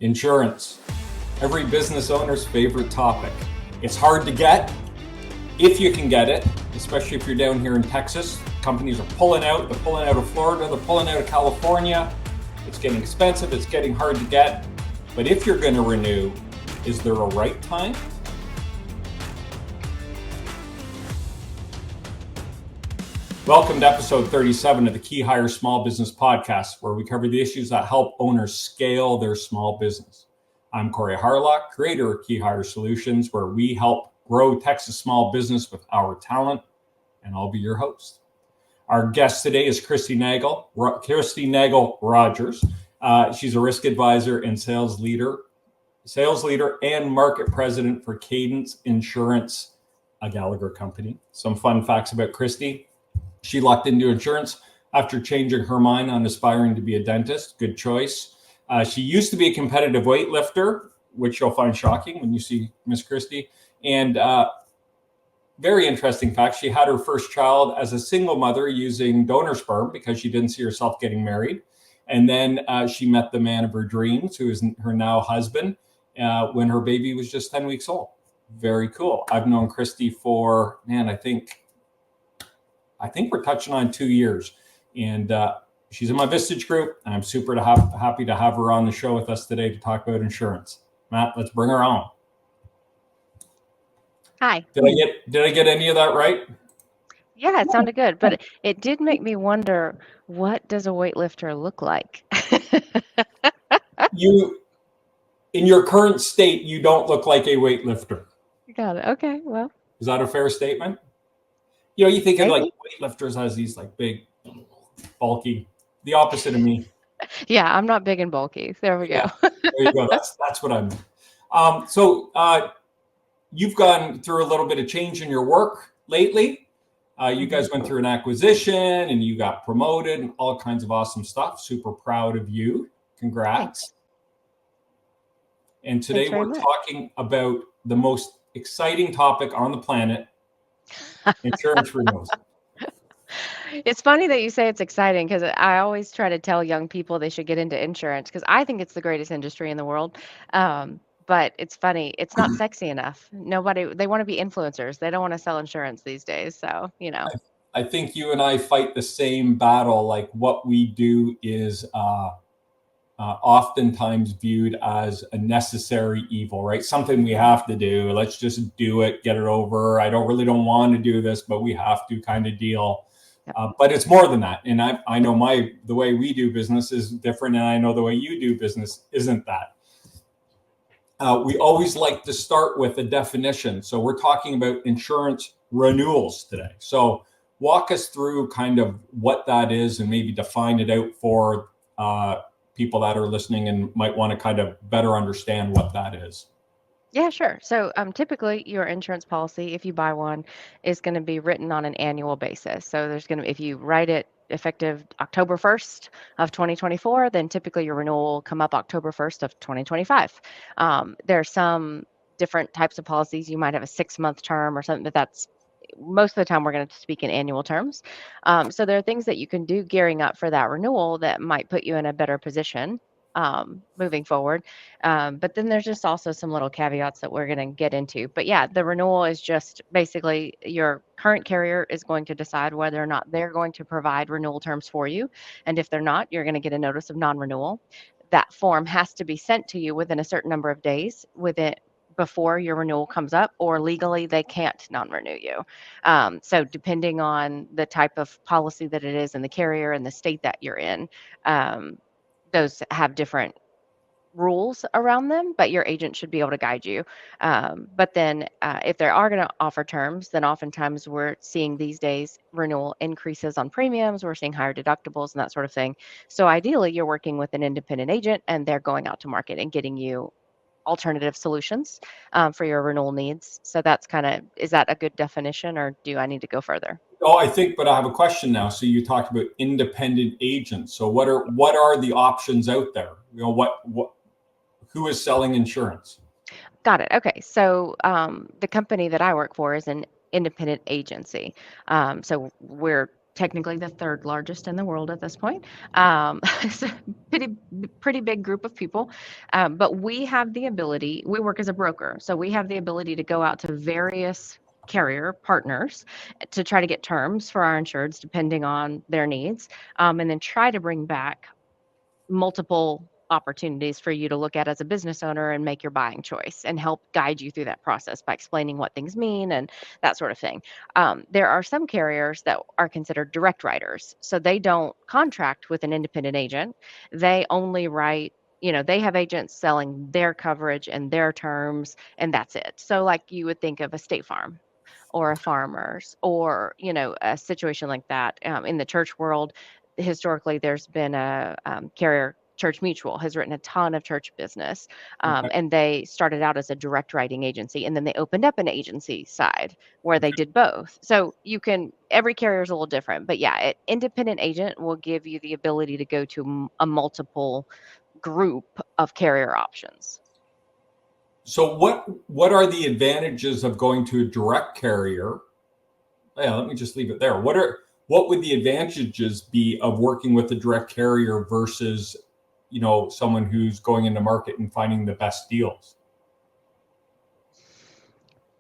Insurance, every business owner's favorite topic. It's hard to get, if you can get it, especially if you're down here in Texas. Companies are pulling out, they're pulling out of Florida, they're pulling out of California. It's getting expensive, it's getting hard to get. But if you're going to renew, is there a right time? Welcome to episode 37 of the KeyHire Small Business Podcast, where we cover the issues that help owners scale their small business. I'm Corey Harlock, creator of KeyHire Solutions, where we help grow Texas small business with our talent, and I'll be your host. Our guest today is Kristy Nagel-Rogers. She's a risk advisor and sales leader and market president for Cadence Insurance, a Gallagher company. Some fun facts about Kristy. She lucked into insurance after changing her mind on aspiring to be a dentist. Good choice. She used to be a competitive weightlifter, which you'll find shocking when you see Miss Kristy. And very interesting fact, she had her first child as a single mother using donor sperm because she didn't see herself getting married. And then she met the man of her dreams, who is her now husband, when her baby was just 10 weeks old. Very cool. I've known Kristy for, I think we're touching on 2 years, and she's in my Vistage group. And I'm super happy to have her on the show with us today to talk about insurance. Matt, let's bring her on. Hi. Did I get any of that right? Yeah, it sounded good, but it did make me wonder, what does a weightlifter look like? You, in your current state, you don't look like a weightlifter. Got it. Okay, well. Is that a fair statement? You know, you think of Maybe. like weightlifters as these like big, bulky, the opposite of me. Yeah, I'm not big and bulky. There we go. There you go. That's what I meant. So you've gone through a little bit of change in your work lately. You guys went through an acquisition and you got promoted and all kinds of awesome stuff. Super proud of you. Congrats. Thanks. And today Thanks very we're much. talking about the most exciting topic on the planet, insurance renewals. It's funny that you say it's exciting, because I always try to tell young people they should get into insurance, because I think it's the greatest industry in the world. But it's funny, it's not sexy enough. They want to be influencers. They don't want to sell insurance these days. So, I think you and I fight the same battle. Like what we do is oftentimes viewed as a necessary evil, right? Something we have to do. Let's just do it, get it over. I don't want to do this, but we have to kind of deal. Yep. But it's more than that. And I know the way we do business is different. And I know the way you do business isn't that. We always like to start with a definition. So we're talking about insurance renewals today. So walk us through kind of what that is and maybe define it out for people that are listening and might want to kind of better understand what that is. Yeah, sure. So typically your insurance policy, if you buy one, is going to be written on an annual basis. So if you write it effective October 1st of 2024, then typically your renewal will come up October 1st of 2025. There are some different types of policies. You might have a 6-month term or something, but that's most of the time we're going to speak in annual terms. So there are things that you can do gearing up for that renewal that might put you in a better position moving forward. But then there's just also some little caveats that we're going to get into. But yeah, the renewal is just basically your current carrier is going to decide whether or not they're going to provide renewal terms for you. And if they're not, you're going to get a notice of non-renewal. That form has to be sent to you within a certain number of days before your renewal comes up, or legally they can't non-renew you. So depending on the type of policy that it is and the carrier and the state that you're in, those have different rules around them, but your agent should be able to guide you. But then if they are going to offer terms, then oftentimes we're seeing these days renewal increases on premiums. We're seeing higher deductibles and that sort of thing. So ideally, you're working with an independent agent and they're going out to market and getting you alternative solutions for your renewal needs. So that's is that a good definition, or do I need to go further? Oh, but I have a question now. So you talked about independent agents. So what are the options out there? You know, who is selling insurance? Got it. Okay. So the company that I work for is an independent agency. So we're technically the third largest in the world at this point. It's a pretty big group of people. But we have the ability, we work as a broker, so we have the ability to go out to various carrier partners to try to get terms for our insureds depending on their needs, and then try to bring back multiple opportunities for you to look at as a business owner and make your buying choice and help guide you through that process by explaining what things mean and that sort of thing. There are some carriers that are considered direct writers. So they don't contract with an independent agent. They only write, they have agents selling their coverage and their terms, and that's it. So like you would think of a State Farm or a Farmers or, a situation like that. In the church world, historically, there's been a carrier. Church Mutual has written a ton of church business, and they started out as a direct writing agency, and then they opened up an agency side where they did both. So every carrier is a little different, but yeah, an independent agent will give you the ability to go to a multiple group of carrier options. So what are the advantages of going to a direct carrier? Yeah, let me just leave it there. What would the advantages be of working with a direct carrier versus someone who's going into market and finding the best deals?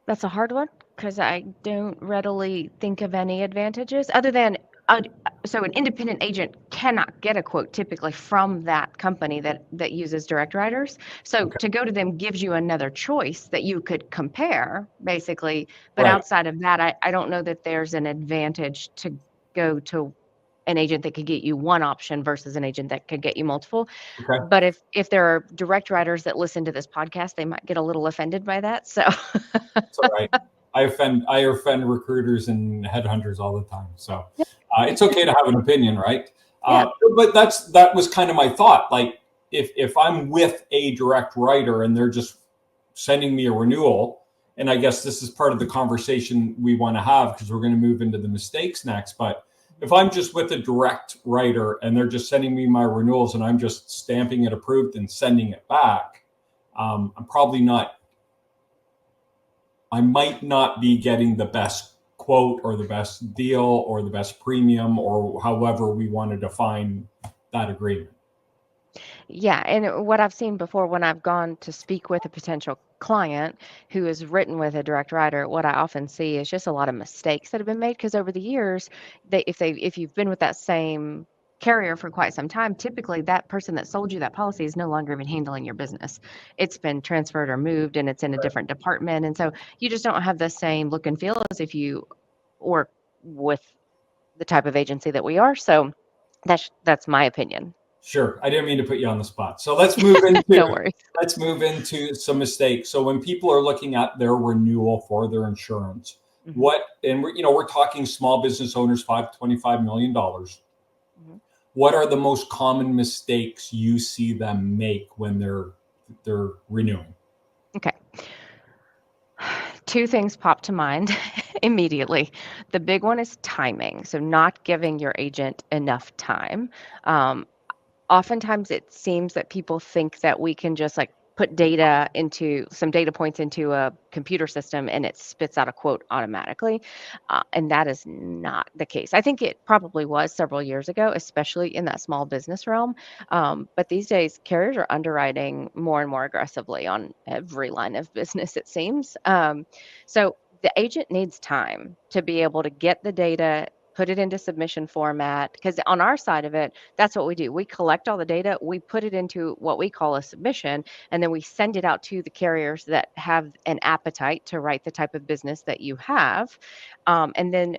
That's a hard one because I don't readily think of any advantages other than so an independent agent cannot get a quote typically from that company that uses direct writers. So to go to them gives you another choice that you could compare basically. But outside of that, I don't know that there's an advantage to go to an agent that could get you one option versus an agent that could get you multiple. Okay. But if there are direct writers that listen to this podcast, they might get a little offended by that. So it's all right. I offend recruiters and headhunters all the time. So it's okay to have an opinion, right? Yeah. But that was kind of my thought. Like if I'm with a direct writer and they're just sending me a renewal, and I guess this is part of the conversation we want to have because we're going to move into the mistakes next. But if I'm just with a direct writer and they're just sending me my renewals and I'm just stamping it approved and sending it back, I might not be getting the best quote or the best deal or the best premium or however we want to define that agreement. Yeah. And what I've seen before when I've gone to speak with a potential client who is written with a direct writer, what I often see is just a lot of mistakes that have been made because over the years, if you've been with that same carrier for quite some time, typically that person that sold you that policy is no longer even handling your business. It's been transferred or moved and it's in a different department. And so you just don't have the same look and feel as if you work with the type of agency that we are. So that's my opinion. Sure. I didn't mean to put you on the spot. So let's move into no worries. Let's move into some mistakes. So when people are looking at their renewal for their insurance, we're talking small business owners, $5 to $25 million. Mm-hmm. What are the most common mistakes you see them make when they're renewing? Okay. Two things pop to mind immediately. The big one is timing. So not giving your agent enough time. Oftentimes it seems that people think that we can just put data into some data points into a computer system and it spits out a quote automatically. And that is not the case. I think it probably was several years ago, especially in that small business realm. But these days carriers are underwriting more and more aggressively on every line of business, it seems. So the agent needs time to be able to get the data, put it into submission format, because on our side of it, that's what we do. We collect all the data, we put it into what we call a submission, and then we send it out to the carriers that have an appetite to write the type of business that you have. And then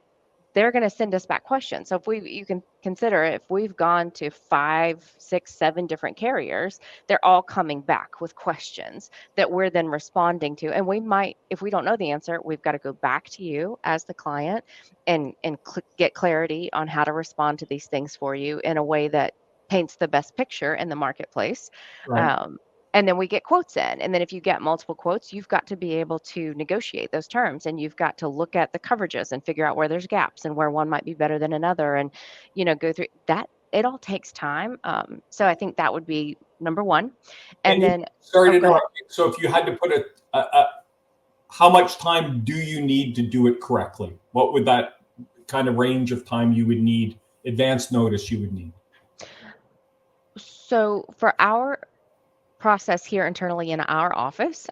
they're going to send us back questions. So you can consider if we've gone to 5, 6, 7 different carriers, they're all coming back with questions that we're then responding to. And we might, if we don't know the answer, we've got to go back to you as the client and get clarity on how to respond to these things for you in a way that paints the best picture in the marketplace. Right. And then we get quotes in. And then if you get multiple quotes, you've got to be able to negotiate those terms and you've got to look at the coverages and figure out where there's gaps and where one might be better than another and, go through that. It all takes time. So I think that would be number one. And then, sorry to interrupt you. So if you had to put how much time do you need to do it correctly? What would that kind of range of time you would need, advance notice you would need? So for our process here internally in our office,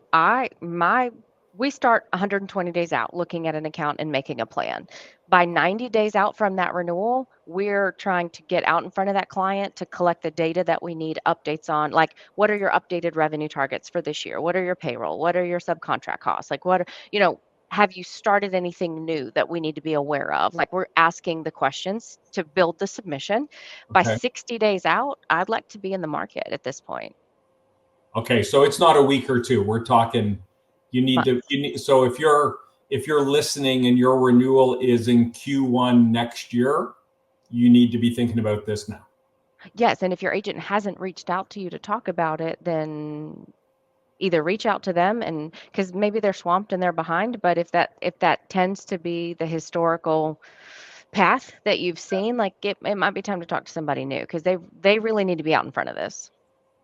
we start 120 days out looking at an account and making a plan. By 90 days out from that renewal, we're trying to get out in front of that client to collect the data that we need updates on, like what are your updated revenue targets for this year? What are your payroll? What are your subcontract costs? Like have you started anything new that we need to be aware of? Like we're asking the questions to build the submission. By Okay. 60 days out, I'd like to be in the market at this point. Okay, so it's not a week or two. We're talking so if you're listening and your renewal is in Q1 next year, you need to be thinking about this now. Yes, and if your agent hasn't reached out to you to talk about it, then either reach out to them, and because maybe they're swamped and they're behind, but if that tends to be the historical path that you've seen, like it might be time to talk to somebody new, because they really need to be out in front of this.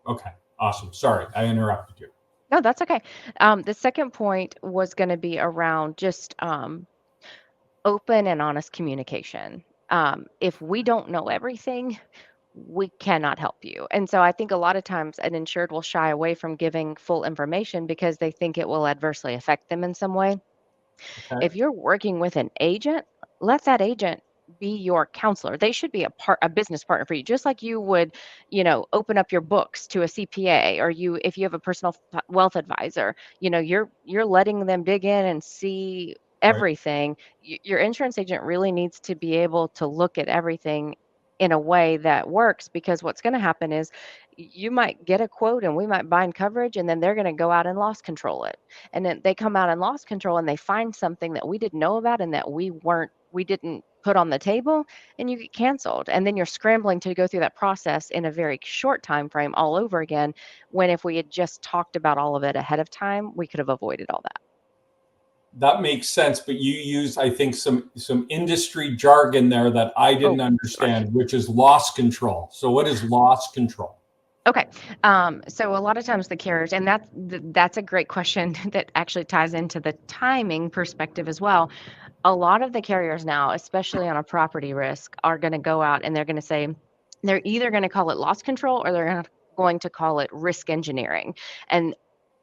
Okay, awesome. Sorry, I interrupted you. No, that's okay. The second point was going to be around just open and honest communication. If we don't know everything, we cannot help you. And so I think a lot of times an insured will shy away from giving full information because they think it will adversely affect them in some way. Okay. If you're working with an agent, let that agent be your counselor. They should be a business partner for you, just like you would, open up your books to a CPA, or if you have a personal wealth advisor, you're letting them dig in and see everything. Your insurance agent really needs to be able to look at everything in a way that works, because what's going to happen is you might get a quote and we might bind coverage, and then they're going to go out and loss control it. And then they come out and loss control and they find something that we didn't know about and that we didn't put on the table, and you get canceled. And then you're scrambling to go through that process in a very short time frame all over again, when if we had just talked about all of it ahead of time, we could have avoided all that. That makes sense, but you used, I think, some industry jargon there that I didn't understand, which is loss control. So what is loss control? Okay. So a lot of times the carriers, and that's a great question that actually ties into the timing perspective as well. A lot of the carriers now, especially on a property risk, are going to go out and they're going to say, they're either going to call it loss control or they're going to call it risk engineering. And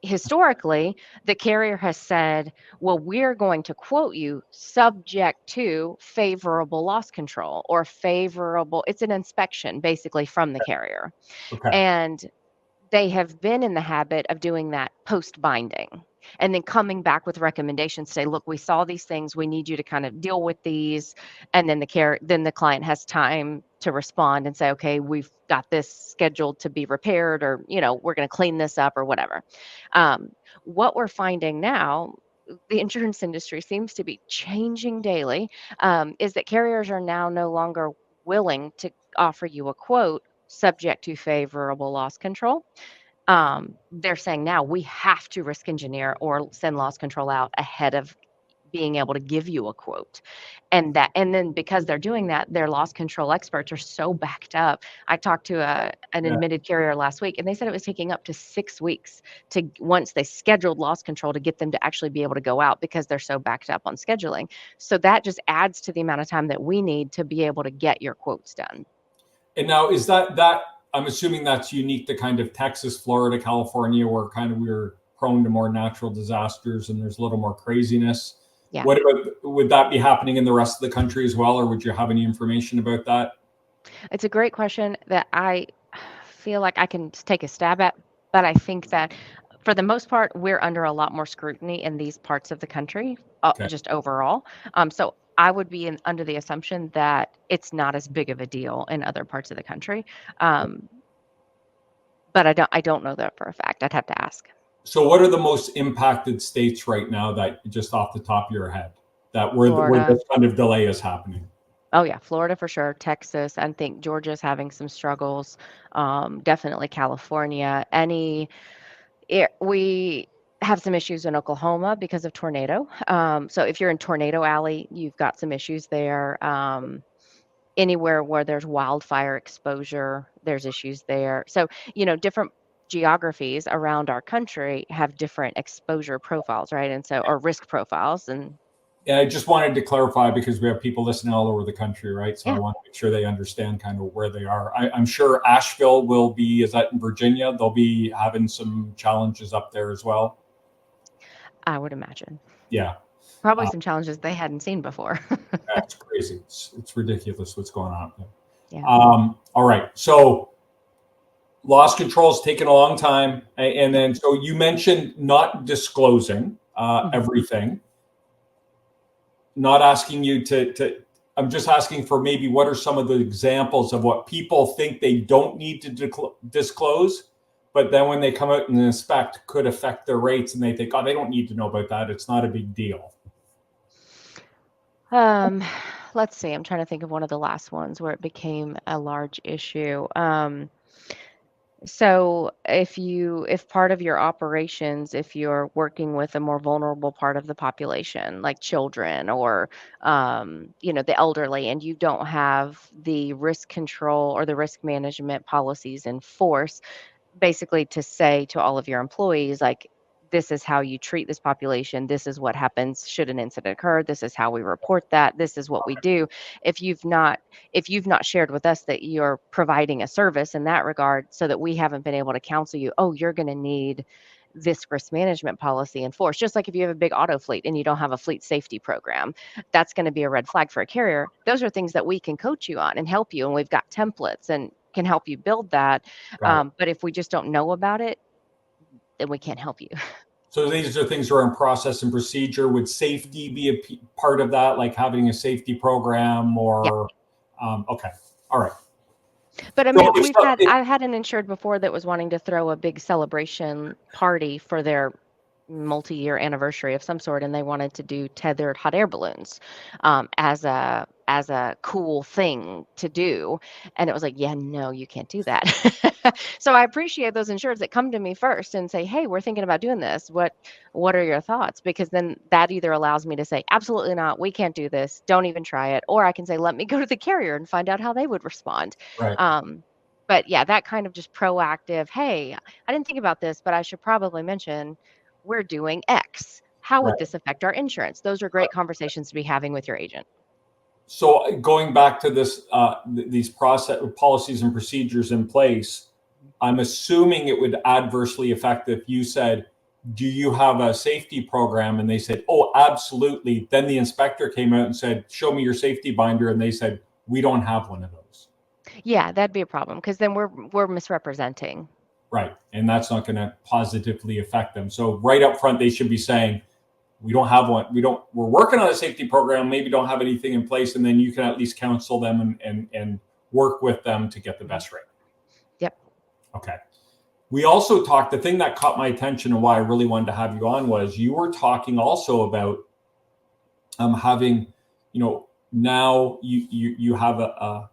historically, the carrier has said, well, we're going to quote you subject to favorable loss control, or it's an inspection basically from the carrier. Okay. And they have been in the habit of doing that post binding and then coming back with recommendations, say, look, we saw these things, we need you to kind of deal with these. And then the client has time to respond and say, okay, we've got this scheduled to be repaired, or, we're going to clean this up or whatever. What we're finding now, the insurance industry seems to be changing daily, is that carriers are now no longer willing to offer you a quote subject to favorable loss control. They're saying now we have to risk engineer or send loss control out ahead of being able to give you a quote. And then because they're doing that, their loss control experts are so backed up. I talked to an admitted carrier last week, and they said it was taking up to 6 weeks once they scheduled loss control to get them to actually be able to go out, because they're so backed up on scheduling. So that just adds to the amount of time that we need to be able to get your quotes done. And now is that I'm assuming that's unique to kind of Texas, Florida, California, where kind of we're prone to more natural disasters and there's a little more craziness. Yeah. What about, would that be happening in the rest of the country as well, or would you have any information about that? It's a great question that I feel like I can take a stab at, but I think that for the most part, we're under a lot more scrutiny in these parts of the country, just overall. So I would be under the assumption that it's not as big of a deal in other parts of the country. But I don't know that for a fact. I'd have to ask. So what are the most impacted states right now, that just off the top of your head, where this kind of delay is happening? Oh yeah, Florida for sure. Texas, I think Georgia's having some struggles. Definitely California. We have some issues in Oklahoma because of tornado. So if you're in Tornado Alley, you've got some issues there. Anywhere where there's wildfire exposure, there's issues there. So, different geographies around our country have different exposure profiles, right? And so, or risk profiles. And And I just wanted to clarify because we have people listening all over the country, right? So I want to make sure they understand kind of where they are. I'm sure Asheville will be, is that in Virginia? They'll be having some challenges up there as well. I would imagine. Yeah. Probably some challenges they hadn't seen before. That's crazy. It's ridiculous what's going on. Yeah. All right. So loss control is taking a long time. And then, so you mentioned not disclosing everything. Not asking you to, I'm just asking for maybe what are some of the examples of what people think they don't need to disclose, but then when they come out and inspect could affect their rates and they think, oh, they don't need to know about that. It's not a big deal. Let's see. I'm trying to think of one of the last ones where it became a large issue. So if part of your operations, if you're working with a more vulnerable part of the population, like children or, the elderly, and you don't have the risk control or the risk management policies in force, basically to say to all of your employees, like, this is how you treat this population. This is what happens should an incident occur. This is how we report that. This is what we do. If you've not shared with us that you're providing a service in that regard, so that we haven't been able to counsel you, oh, you're going to need this risk management policy enforced. Just like if you have a big auto fleet and you don't have a fleet safety program, that's going to be a red flag for a carrier. Those are things that we can coach you on and help you. And we've got templates and can help you build that. But if we just don't know about it, then we can't help you. So these are things around process and procedure. Would safety be a part of that, like having a safety program or, okay. All right. But I mean, I had an insured before that was wanting to throw a big celebration party for their multi-year anniversary of some sort, and they wanted to do tethered hot air balloons as a cool thing to do. And it was like, yeah, no, you can't do that. So I appreciate those insureds that come to me first and say, hey, we're thinking about doing this. What are your thoughts? Because then that either allows me to say, absolutely not, we can't do this, don't even try it. Or I can say, let me go to the carrier and find out how they would respond. Right. But yeah, that kind of just proactive, hey, I didn't think about this, but I should probably mention we're doing X. How would this affect our insurance? Those are great conversations to be having with your agent. So going back to this, these process policies and procedures in place, I'm assuming it would adversely affect if you said, do you have a safety program? And they said, oh, absolutely. Then the inspector came out and said, show me your safety binder. And they said, we don't have one of those. Yeah, that'd be a problem because then we're misrepresenting. Right. And that's not going to positively affect them. So right up front, they should be saying, we don't have one. We're working on a safety program, maybe don't have anything in place. And then you can at least counsel them and work with them to get the best rate. Yep. Okay. We also talked, the thing that caught my attention and why I really wanted to have you on was you were talking also about having, now you have a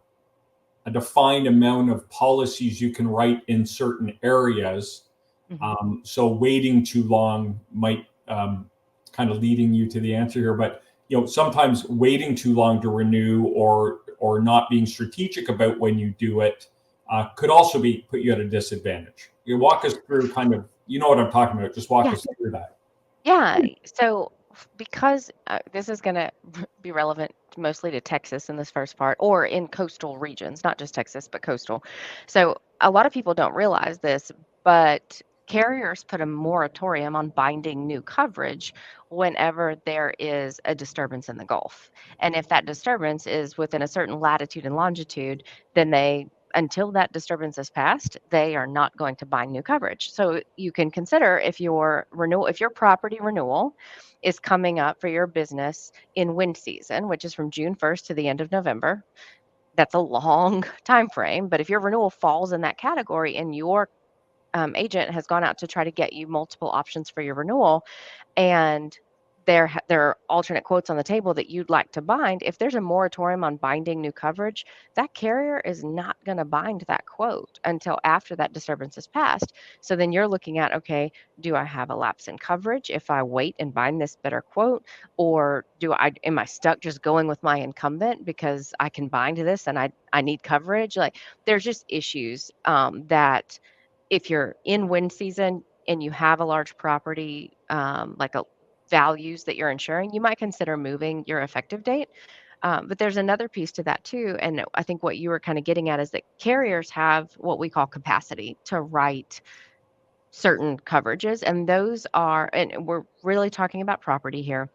defined amount of policies you can write in certain areas. Mm-hmm. So waiting too long might kind of leading you to the answer here, but sometimes waiting too long to renew or not being strategic about when you do it could also put you at a disadvantage. You walk us through kind of, what I'm talking about. Just walk us through that. Yeah. So because this is going to be relevant mostly to Texas in this first part, or in coastal regions, not just Texas, but coastal. So a lot of people don't realize this, but carriers put a moratorium on binding new coverage whenever there is a disturbance in the Gulf. And if that disturbance is within a certain latitude and longitude, then until that disturbance is passed, they are not going to bind new coverage. So you can consider if your property renewal is coming up for your business in wind season, which is from June 1st to the end of November. That's a long time frame, but if your renewal falls in that category and your agent has gone out to try to get you multiple options for your renewal, and there are alternate quotes on the table that you'd like to bind, if there's a moratorium on binding new coverage, that carrier is not going to bind that quote until after that disturbance is passed. So then you're looking at, okay, do I have a lapse in coverage if I wait and bind this better quote? Or am I stuck just going with my incumbent because I can bind this and I need coverage? Like, there's just issues that if you're in wind season and you have a large property, like values that you're insuring, you might consider moving your effective date. But there's another piece to that too. And I think what you were kind of getting at is that carriers have what we call capacity to write certain coverages. And those are, and we're really talking about property here.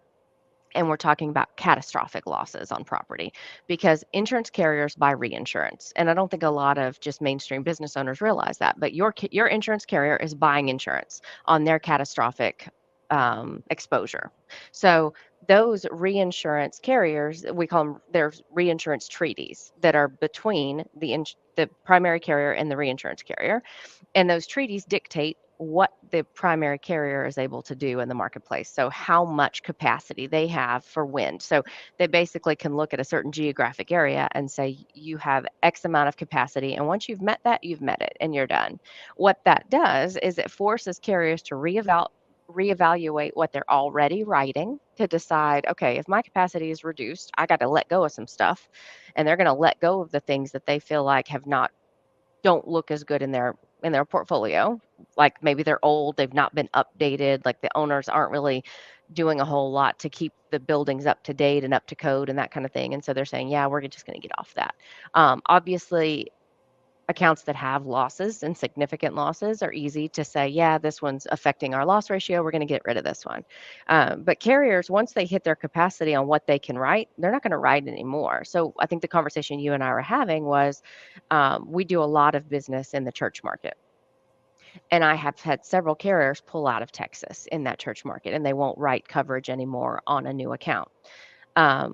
And we're talking about catastrophic losses on property because insurance carriers buy reinsurance. And I don't think a lot of just mainstream business owners realize that. But your insurance carrier is buying insurance on their catastrophic exposure. So those reinsurance carriers, we call them, there's reinsurance treaties that are between the primary carrier and the reinsurance carrier. And those treaties dictate what the primary carrier is able to do in the marketplace. So how much capacity they have for wind. So they basically can look at a certain geographic area and say, you have X amount of capacity. And once you've met that, you've met it and you're done. What that does is it forces carriers to reevaluate what they're already writing to decide, okay, if my capacity is reduced, I got to let go of some stuff. And they're going to let go of the things that they feel like don't look as good in their portfolio. Like maybe they're old, they've not been updated, like the owners aren't really doing a whole lot to keep the buildings up to date and up to code and that kind of thing. And so they're saying, yeah, we're just going to get off that. Obviously, accounts that have losses and significant losses are easy to say, yeah, this one's affecting our loss ratio, we're going to get rid of this one. But carriers, once they hit their capacity on what they can write, they're not going to write anymore. So I think the conversation you and I were having was, we do a lot of business in the church market. And I have had several carriers pull out of Texas in that church market, and they won't write coverage anymore on a new account.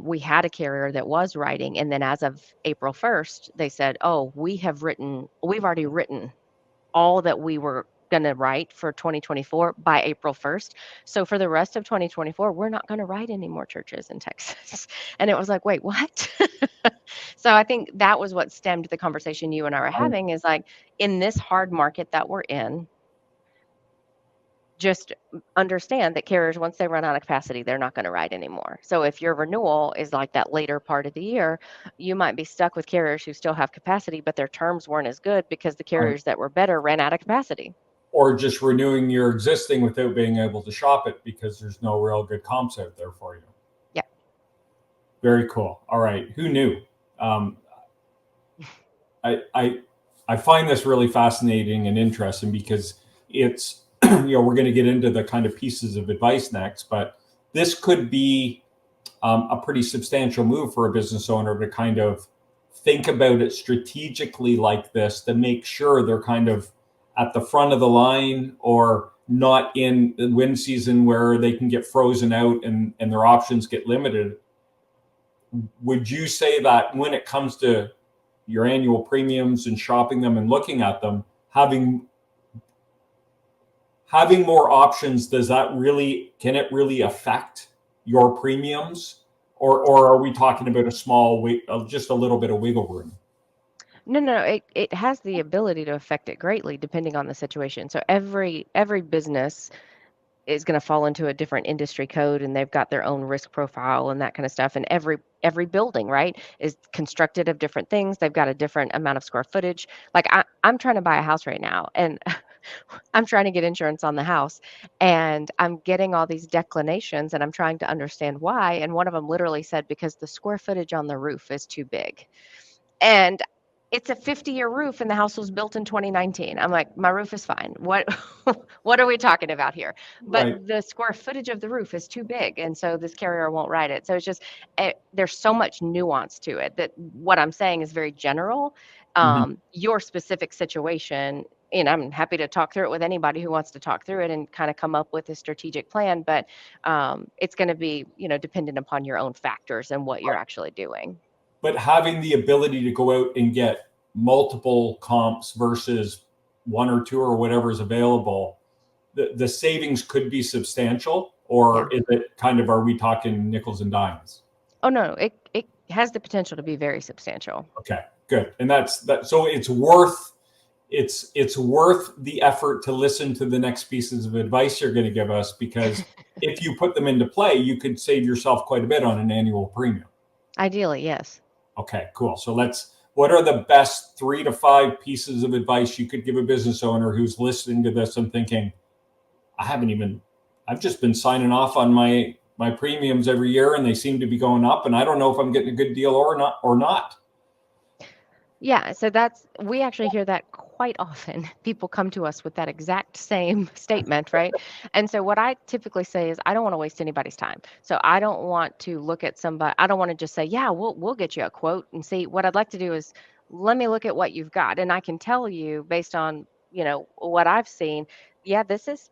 We had a carrier that was writing, and then as of April 1st, they said, oh, we've already written all that we were going to write for 2024 by April 1st. So for the rest of 2024, we're not going to write any more churches in Texas. And it was like, wait, what? So I think that was what stemmed the conversation you and I were having, is like, in this hard market that we're in, just understand that carriers, once they run out of capacity, they're not going to write anymore. So if your renewal is like that later part of the year, you might be stuck with carriers who still have capacity, but their terms weren't as good because the carriers that were better ran out of capacity. Or just renewing your existing without being able to shop it because there's no real good comps out there for you. Yeah. Very cool. All right. Who knew? I find this really fascinating and interesting because it's, we're going to get into the kind of pieces of advice next, but this could be a pretty substantial move for a business owner to kind of think about it strategically like this, to make sure they're kind of at the front of the line or not in the wind season where they can get frozen out and their options get limited. Would you say that when it comes to your annual premiums and shopping them and looking at them, having more options, can it really affect your premiums? Or are we talking about just a little bit of wiggle room? No, it has the ability to affect it greatly depending on the situation. So every business is going to fall into a different industry code, and they've got their own risk profile and that kind of stuff. And every building, right, is constructed of different things. They've got a different amount of square footage. Like I'm trying to buy a house right now, and I'm trying to get insurance on the house, and I'm getting all these declinations, and I'm trying to understand why. And one of them literally said, because the square footage on the roof is too big. And it's a 50-year roof, and the house was built in 2019. I'm like, my roof is fine. What are we talking about here? But Right. The square footage of the roof is too big, and so this carrier won't write it. So it's just, there's so much nuance to it that what I'm saying is very general. Your specific situation, and I'm happy to talk through it with anybody who wants to talk through it and kind of come up with a strategic plan. But it's going to be, dependent upon your own factors and what you're actually doing. But having the ability to go out and get multiple comps versus one or two or whatever is available, the savings could be substantial, or is it kind of, are we talking nickels and dimes? Oh, no, it has the potential to be very substantial. Okay, good. And that's that. So it's worth the effort to listen to the next pieces of advice you're going to give us, because if you put them into play, you could save yourself quite a bit on an annual premium. Ideally, yes. Okay, cool. So what are the best 3 to 5 pieces of advice you could give a business owner who's listening to this and thinking, I haven't even I've just been signing off on my premiums every year, and they seem to be going up, and I don't know if I'm getting a good deal or not. Yeah, so we actually hear that quite often. People come to us with that exact same statement, right? And so what I typically say is I don't want to waste anybody's time. So I don't want to look at somebody, I don't want to just say, yeah, we'll get you a quote and see. What I'd like to do is let me look at what you've got. And I can tell you based on, what I've seen, yeah, this is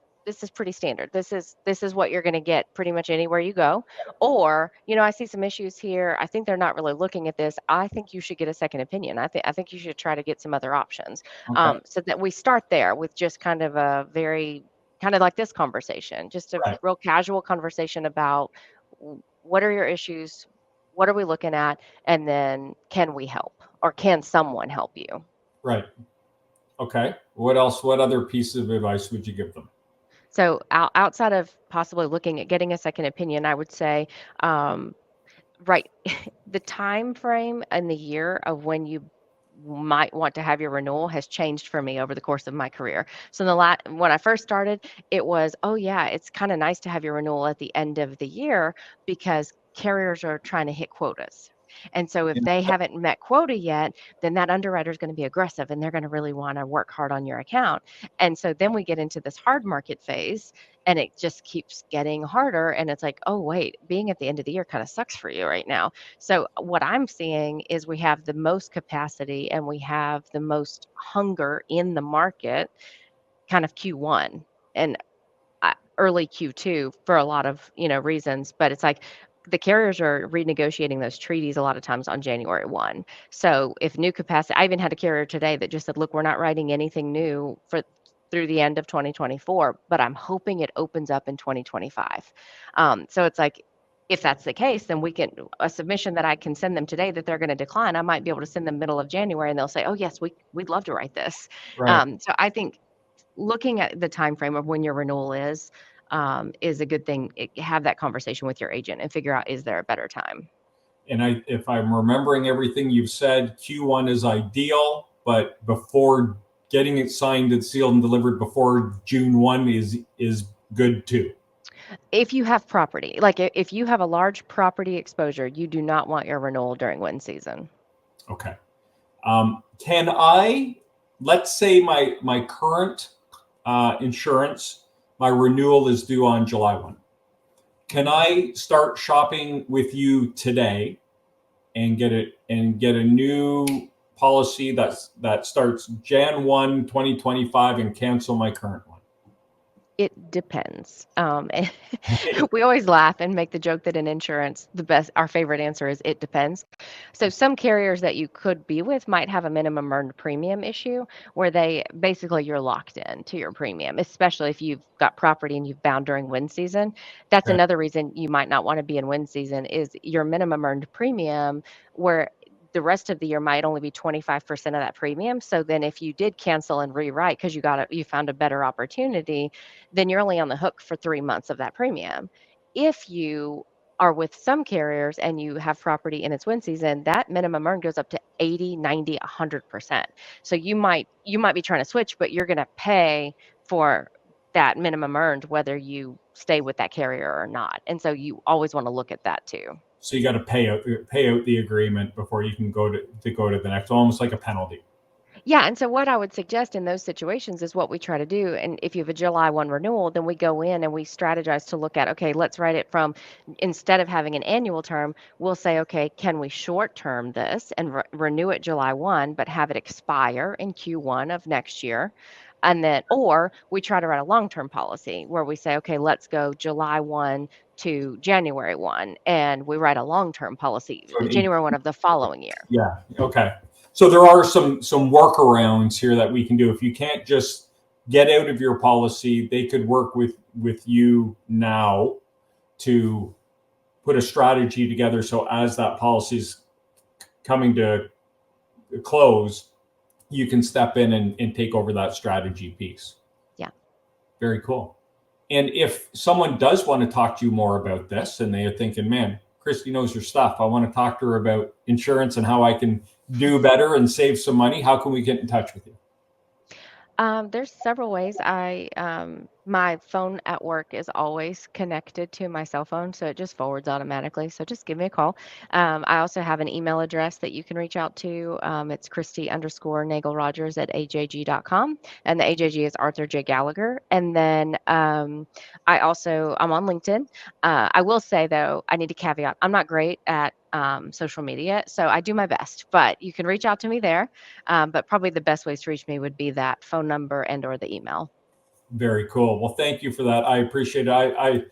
pretty standard. This is what you're going to get pretty much anywhere you go. Or, I see some issues here. I think they're not really looking at this. I think you should get a second opinion. I think you should try to get some other options. Okay. So that we start there with just kind of a very kind of like this conversation, just a Right. real casual conversation about what are your issues, what are we looking at, and then can we help or can someone help you? Right. Okay. What else? What other piece of advice would you give them? So outside of possibly looking at getting a second opinion, I would say, right, the time frame and the year of when you might want to have your renewal has changed for me over the course of my career. So when I first started, it was, oh yeah, it's kind of nice to have your renewal at the end of the year because carriers are trying to hit quotas. And so if Yeah. they haven't met quota yet, then that underwriter is going to be aggressive and they're going to really want to work hard on your account. And so then we get into this hard market phase and it just keeps getting harder. And it's like, oh, wait, being at the end of the year kind of sucks for you right now. So what I'm seeing is we have the most capacity and we have the most hunger in the market kind of Q1 and early Q2 for a lot of, reasons, but it's like the carriers are renegotiating those treaties a lot of times on January 1. So if new capacity, I even had a carrier today that just said, look, we're not writing anything new for through the end of 2024, but I'm hoping it opens up in 2025. So it's like, if that's the case, then a submission that I can send them today that they're going to decline, I might be able to send them middle of January and they'll say, oh yes, we'd love to write this. Right. So I think looking at the time frame of when your renewal is a good thing. Have that conversation with your agent and figure out, is there a better time? And if I'm remembering everything you've said, Q1 is ideal, but before getting it signed and sealed and delivered before June 1 is good too. If you have property, like if you have a large property exposure, you do not want your renewal during wind season. Okay. Let's say my current insurance, my renewal is due on July 1. Can I start shopping with you today and get a new policy that starts Jan 1, 2025 and cancel my current one? It depends. We always laugh and make the joke that in insurance, our favorite answer is it depends. So some carriers that you could be with might have a minimum earned premium issue where you're locked in to your premium, especially if you've got property and you've bound during wind season. That's Okay. another reason you might not want to be in wind season is your minimum earned premium where the rest of the year might only be 25% of that premium. So then if you did cancel and rewrite because you found a better opportunity, then you're only on the hook for 3 months of that premium. If you are with some carriers and you have property in its wind season, that minimum earn goes up to 80, 90, 100%. So you might be trying to switch, but you're going to pay for that minimum earned whether you stay with that carrier or not. And so you always want to look at that too. So you got to pay out the agreement before you can go to the next, almost like a penalty. Yeah, and so what I would suggest in those situations is what we try to do. And if you have a July 1 renewal, then we go in and we strategize to look at, okay, let's write it from, instead of having an annual term, we'll say, okay, can we short term this and renew it July 1, but have it expire in Q1 of next year? And then, or we try to write a long-term policy where we say, okay, let's go July 1 to January 1, and we write a long-term policy, January 1 of the following year. Yeah. Okay. So there are some workarounds here that we can do. If you can't just get out of your policy, they could work with you now to put a strategy together. So as that policy is coming to close, you can step in and take over that strategy piece. Yeah. Very cool. And if someone does want to talk to you more about this and they are thinking, man, Kristy knows her stuff, I want to talk to her about insurance and how I can do better and save some money, how can we get in touch with you? There's several ways. My phone at work is always connected to my cell phone, so it just forwards automatically. So just give me a call. I also have an email address that you can reach out to. It's Kristy_Nagel-Rogers at ajg.com. And the AJG is Arthur J. Gallagher. And then I'm on LinkedIn. I will say, though, I need a caveat. I'm not great at social media, so I do my best. But you can reach out to me there. But probably the best ways to reach me would be that phone number and or the email. Very cool. Well, thank you for that. I appreciate it.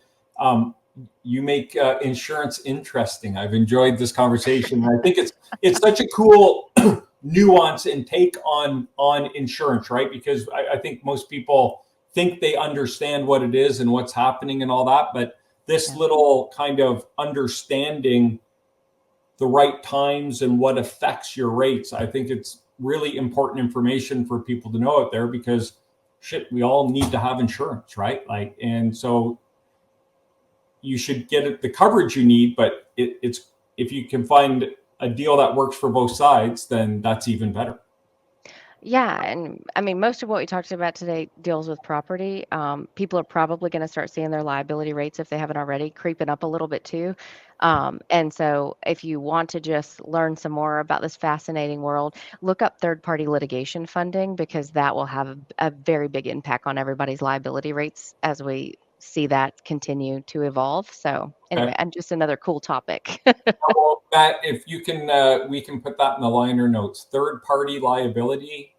You make insurance interesting. I've enjoyed this conversation. I think it's such a cool nuance and take on insurance, right? Because I think most people think they understand what it is and what's happening and all that, but this little kind of understanding the right times and what affects your rates, I think it's really important information for people to know out there, because shit, we all need to have insurance, right? Like, and so you should get the coverage you need, but it's if you can find a deal that works for both sides, then that's even better. Yeah, and I mean, most of what we talked about today deals with property. People are probably going to start seeing their liability rates, if they haven't already, creeping up a little bit too. And so, if you want to just learn some more about this fascinating world, look up third-party litigation funding, because that will have a very big impact on everybody's liability rates as we see that continue to evolve. So, anyway, Okay. and just another cool topic. Well, Matt, if you can, we can put that in the liner notes. Third-party liability.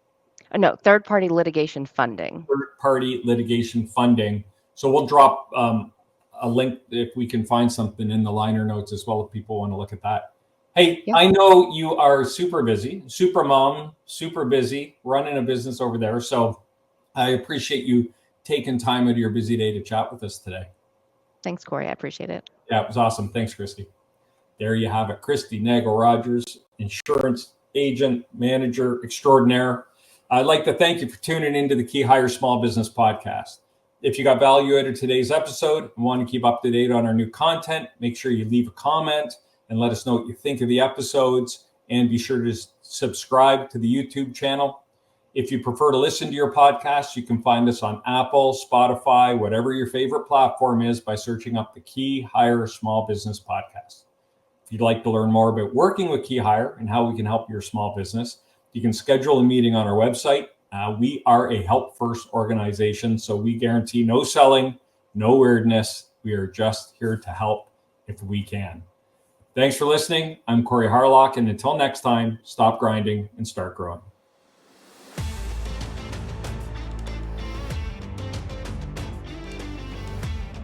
No, third-party litigation funding. Third-party litigation funding. So we'll drop a link if we can find something in the liner notes as well, if people want to look at that. Hey, Yep. I know you are super busy, super mom, super busy, running a business over there. So I appreciate you taking time out of your busy day to chat with us today. Thanks, Corey. I appreciate it. Yeah, it was awesome. Thanks, Kristy. There you have it. Kristy Nagel-Rogers, insurance agent, manager extraordinaire. I'd like to thank you for tuning into the KeyHire Small Business Podcast. If you got value out of today's episode and want to keep up to date on our new content, make sure you leave a comment and let us know what you think of the episodes. And be sure to subscribe to the YouTube channel. If you prefer to listen to your podcast, you can find us on Apple, Spotify, whatever your favorite platform is, by searching up the KeyHire Small Business Podcast. If you'd like to learn more about working with KeyHire and how we can help your small business, you can schedule a meeting on our website. We are a help-first organization, so we guarantee no selling, no weirdness. We are just here to help if we can. Thanks for listening. I'm Corey Harlock, and until next time, stop grinding and start growing.